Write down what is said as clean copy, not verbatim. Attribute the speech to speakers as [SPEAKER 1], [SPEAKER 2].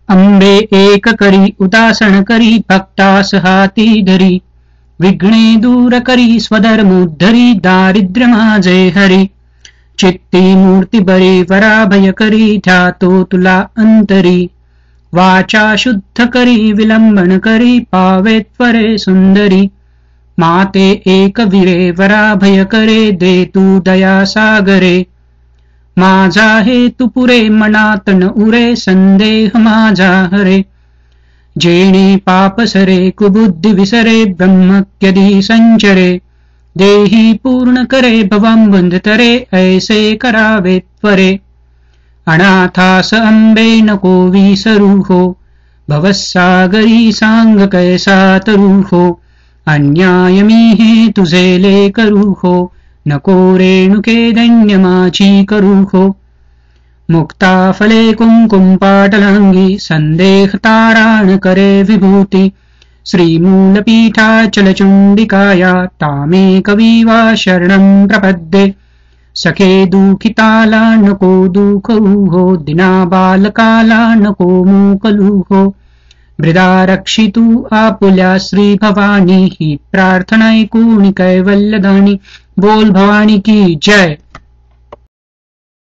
[SPEAKER 1] अंबे एक करी उदासन करी भक्तास हाती धरी विघ्ने दूर करी स्वधर्मोद्धरी दारिद्र्य माझे हरी चित्ती मूर्ती बरी वराभय करी ध्यातो तुला अंतरी वाचा शुद्ध करी विलंबन करी पावे त्वरे सुंदरी माते एक विरे वराभय करे दे तू दया सागरे माझा हेतु पुरे मनात न उरे संदेह माझा हरे जेणे पाप सरे कुबुद्धि विसरे ब्रह्मक्यदी संचरे देही पूर्ण करे भवं बंधतरे ऐसे करावे त्वरे अनाथास अंबे नको विसरू हो भवसागरी सांग कैसा तरू हो अन्याय मी हे तुझे ले करू हो नको रेणुके दैन्य माझी करू हो मुक्ता फले कुंकुम पाटलांगी संदेह ताराण करे विभूती श्रीमूलपीठाचल चुंडिकाया तामे कविवा शरणं प्रपद्ये सखे दुखिताला नको दुःख हो दिना बालकाला नको मोकलू हो मृदा रक्षितु आपुल्या श्री भवानी ही प्रार्थना ऐकून कैवल्यदानी बोल भवानी की जय।